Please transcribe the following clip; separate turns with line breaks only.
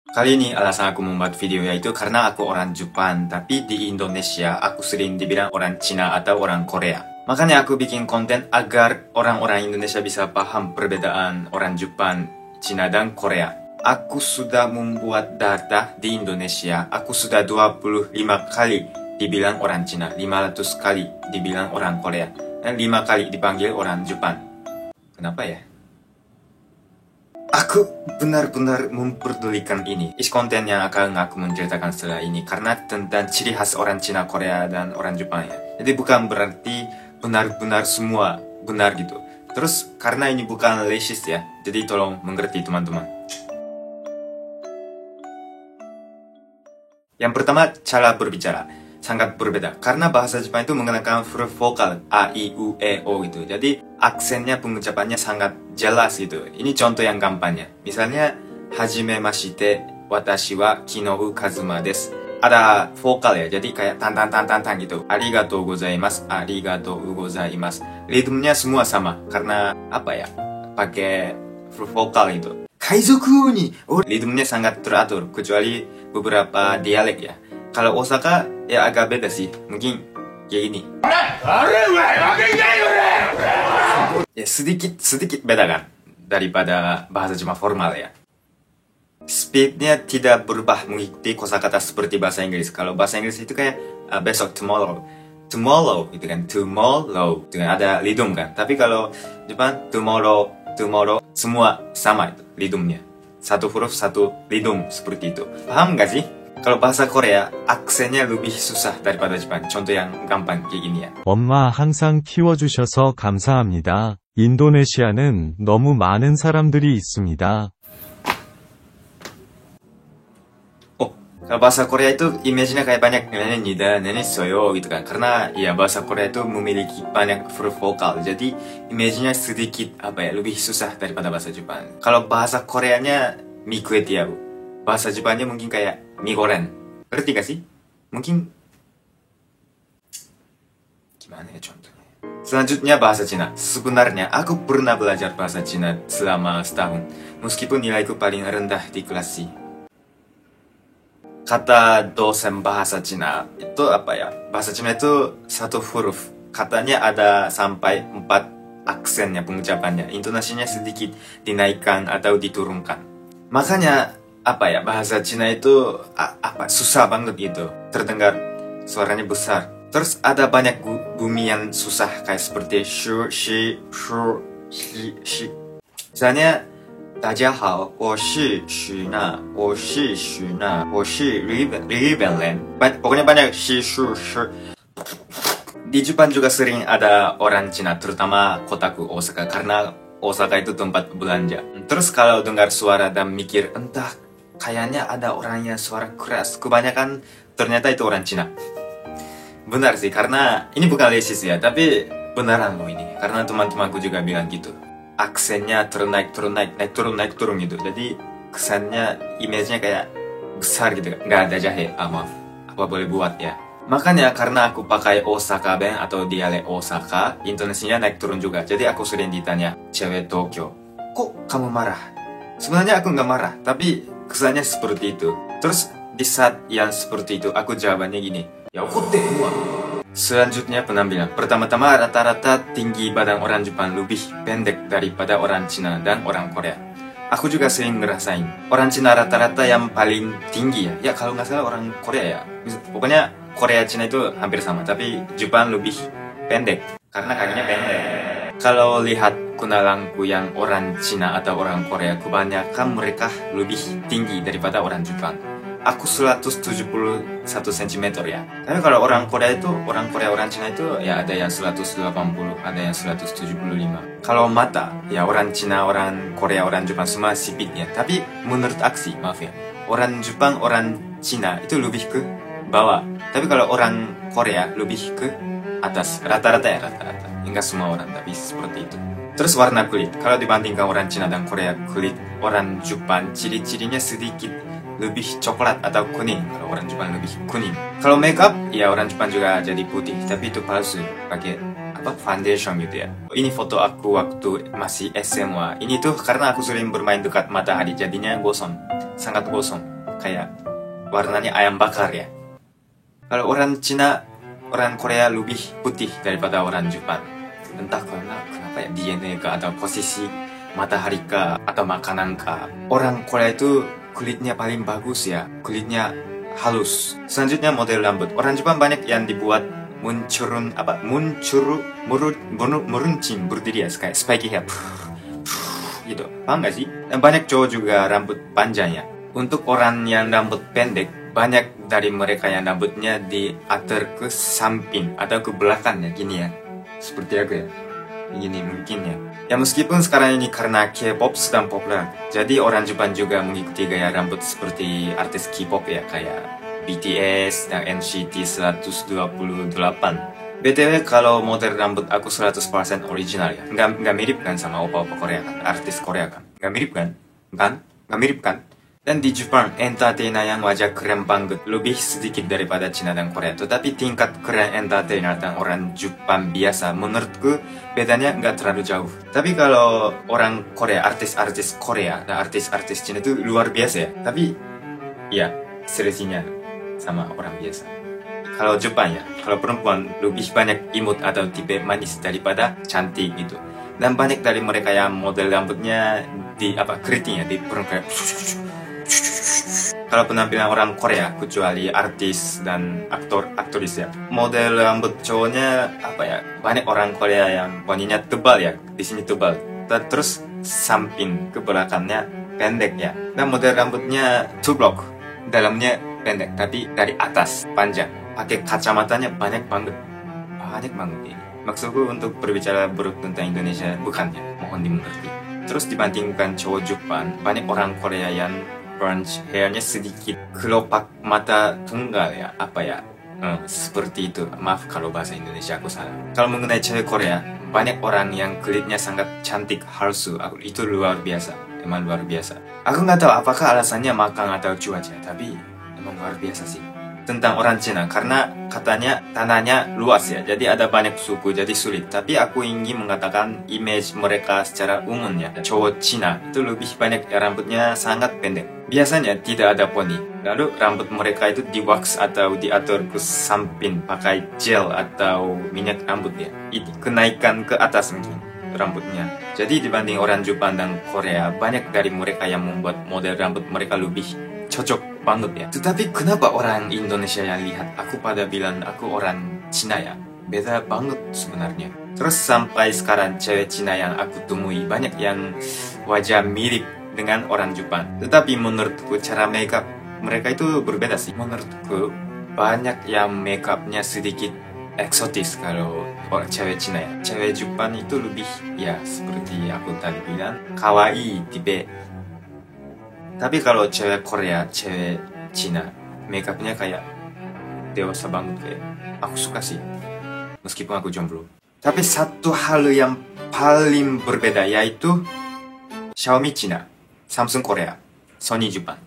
Kali ini alasan aku membuat video yaitu karena aku orang Jepang, tapi di Indonesia aku sering dibilang orang Cina atau orang Korea. Makanya aku bikin konten agar orang-orang Indonesia bisa paham perbedaan orang Jepang, Cina, dan Korea. Aku sudah membuat data di Indonesia, aku sudah 25 kali dibilang orang Cina, 500 kali dibilang orang Korea, dan 5 kali dipanggil orang Jepang. Kenapa ya? Aku benar-benar memperdulikan ini. Isi konten yang akan aku menceritakan setelah ini karena tentang ciri khas orang Cina, Korea, dan orang Jepang ya. Jadi bukan berarti benar-benar semua benar gitu. Terus karena ini bukan racist ya, jadi tolong mengerti teman-teman. Yang pertama, cara berbicara sangat berbeda karena bahasa Jepang itu menggunakan huruf vokal a, i, u, e, o gitu. Jadi aksennya, pengucapannya sangat jelas gitu. Ini contoh yang gampangnya. Misalnya hajimemashite, watashi wa Kinou Kazuma desu. Ada vokal ya, jadi kayak tan gitu. Arigatou gozaimasu, arigatou gozaimasu. Ritmenya semua sama karena apa ya? Pakai huruf vokal itu. Kaizoku ni ritmenya sangat teratur kecuali beberapa dialek ya. Kalau Osaka ya agak beda sih, mungkin kayak gini. Ya sedikit beda kan daripada bahasa Jepang formal ya. Speednya tidak berubah mengikuti kosakata seperti bahasa Inggris. Kalau bahasa Inggris itu kayak besok, tomorrow itu kan, tomorrow itu kan ada rhythm kan. Tapi kalau Jepang tomorrow semua sama itu rhythmnya. Satu huruf satu rhythm seperti itu. Paham gak sih? Kalau bahasa Korea, aksennya lebih susah daripada Jepang. contoh yang gampang kayak gini ya.
엄마 항상 키워주셔서 감사합니다. 인도네시아는 너무 많은 사람들이 있습니다.
Kalau bahasa Korea itu image-nya kayak banyak neneknya, nenek soyo gitu kan. Karena ya bahasa Korea itu memiliki banyak huruf vokal. Jadi image-nya sedikit lebih susah daripada bahasa Jepang. Kalau bahasa Koreanya mi kue tiao. Bahasa Jepangnya mungkin kayak mi goreng. Ngerti gak sih? Mungkin gimana ya contohnya? Selanjutnya bahasa Cina. Sebenarnya aku pernah belajar bahasa Cina selama setahun. Meskipun nilaiku paling rendah di kelas C. Kata dosen bahasa Cina itu apa ya? Bahasa Cina itu satu huruf. Katanya ada sampai 4 aksennya pengucapannya. Intonasinya sedikit dinaikkan atau diturunkan. Makanya bahasa Cina itu susah banget gitu. Terdengar suaranya besar. Terus ada banyak bumian susah kayak seperti shu, shi, shu, shi. Misalnya 大家好，我是许娜，我是许娜，我是日本人. Pokoknya banyak shi, shu, shu. Di Jepang juga sering ada orang Cina, terutama kotaku Osaka, karena Osaka itu tempat belanja. Terus kalau dengar suara dan mikir, entah kayaknya ada orangnya suara keras, kebanyakan ternyata itu orang Cina. Benar sih, karena ini bukan racist ya, tapi beneran loh ini. Karena teman-temanku juga bilang gitu. Aksennya naik turun gitu. Jadi kesannya, image-nya kayak besar gitu. Nggak ada jahe, maaf. Apa boleh buat ya. Makanya karena aku pakai Osaka Ben atau dialek Osaka, intonasinya naik turun juga. Jadi aku sering ditanya, cewek Tokyo, kok kamu marah? Sebenarnya aku nggak marah, tapi kesannya seperti itu. Terus di saat yang seperti itu, aku jawabannya gini, ya okotte gua. Selanjutnya penampilan. Pertama-tama rata-rata tinggi badan orang Jepang lebih pendek daripada orang Cina dan orang Korea. Aku juga sering ngerasain. Orang Cina rata-rata yang paling tinggi ya. Ya kalau nggak salah orang Korea ya. Pokoknya Korea Cina itu hampir sama. Tapi Jepang lebih pendek. Karena kakinya pendek. Kalau lihat kenalanku yang orang Cina atau orang Korea, kebanyakan mereka lebih tinggi daripada orang Jepang. Aku 171 cm ya. Tapi kalau orang Korea, orang Cina itu ya ada yang 180, ada yang 175. Kalau mata, ya orang Cina, orang Korea, orang Jepang semua sipit ya. Tapi menurut aksi, maaf ya, orang Jepang, orang Cina itu lebih ke bawah. Tapi kalau orang Korea lebih ke atas. Rata-rata ya, rata-rata. Enggak semua orang, tapi seperti itu. Terus warna kulit. Kalau dibandingkan orang Cina dan Korea, kulit orang Jepang ciri-cirinya sedikit lebih coklat atau kuning. Kalau orang Jepang lebih kuning. Kalau makeup, ya orang Jepang juga jadi putih, tapi itu palsu. Pakai foundation gitu ya. Ini foto aku waktu masih SMA. Ini tuh karena aku sering bermain dekat matahari, jadinya gosong, sangat gosong. kayak warnanya ayam bakar ya. Kalau orang Cina, orang Korea lebih putih daripada orang Jepang. Entah kenapa ya, DNA kah atau posisi matahari kah atau makanan kah. Orang Korea itu kulitnya paling bagus ya, kulitnya halus. Selanjutnya model rambut. Orang Jepang banyak yang dibuat meruncing berdiri ya, kayak spiky hair gitu, paham gak sih? Dan banyak cowok juga rambut panjang ya. Untuk orang yang rambut pendek, banyak dari mereka yang rambutnya diatur ke samping atau ke belakangnya gini ya, seperti aku ya, gini mungkin ya. Ya meskipun sekarang ini karena K-pop sedang populer, jadi orang Jepang juga mengikuti gaya rambut seperti artis K-pop ya, kayak BTS dan NCT 128. BTW kalau model rambut aku 100% original ya, nggak mirip kan sama opa-opa Korea kan, artis Korea kan, nggak mirip kan, nggak mirip kan. Dan di Jepang, entertainer yang wajah keren banget lebih sedikit daripada Cina dan Korea. Tetapi tingkat keren entertainer dan orang Jepang biasa, menurutku bedanya nggak terlalu jauh. Tapi kalau orang Korea, artis-artis Korea dan artis-artis Cina itu luar biasa ya. Tapi ya, seleksinya sama orang biasa. Kalau Jepang ya, kalau perempuan lebih banyak imut atau tipe manis daripada cantik gitu. Dan banyak dari mereka yang model rambutnya keriting ya, di perempuan. Kalau penampilan orang Korea, kecuali artis dan aktris ya, model rambut cowoknya banyak orang Korea yang wanginya tebal ya, di sini tebal, terus samping ke belakangnya pendek ya. Dan model rambutnya two block, dalamnya pendek tapi dari atas panjang, pakai kacamatanya banyak banget ini. Maksudku untuk berbicara buruk tentang Indonesia bukannya, mohon dimengerti. Terus dibandingkan cowok Jepang, banyak orang Korea yang brunch hairnya sedikit kelopak mata tunggal ya, seperti itu. Maaf kalau bahasa Indonesia aku salah. Kalau mengenai cewek Korea, banyak orang yang kulitnya sangat cantik, halus, itu luar biasa, emang luar biasa. Aku nggak tahu apakah alasannya makan atau cuaca, tapi emang luar biasa sih. Tentang orang Cina, karena katanya tanahnya luas ya, jadi ada banyak suku, jadi sulit. Tapi aku ingin mengatakan image mereka secara umum ya, cowok Cina itu lebih banyak ya, rambutnya sangat pendek. Biasanya tidak ada poni. Lalu rambut mereka itu di wax atau diatur ke samping pakai gel atau minyak rambut ya. Itu kenaikan ke atas mungkin rambutnya. Jadi dibanding orang Jepang dan Korea, banyak dari mereka yang membuat model rambut mereka lebih cocok banget ya. Tetapi kenapa orang Indonesia yang lihat aku pada bilang aku orang Cina ya? Beda banget sebenarnya. Terus sampai sekarang cewek Cina yang aku temui banyak yang wajah mirip dengan orang Jepang. Tetapi menurutku cara makeup mereka itu berbeda sih. Menurutku banyak yang makeupnya sedikit eksotis kalau orang cewek Cina ya. Cewek Jepang itu lebih ya seperti aku tadi bilang, kawaii tipe. Tapi kalau cewek Korea, cewek Cina, makeupnya kayak dewasa banget kayak. Aku suka sih, meskipun aku jomblo. Tapi satu hal yang paling berbeda yaitu Xiaomi Cina, Samsung Korea, Sony Jepang.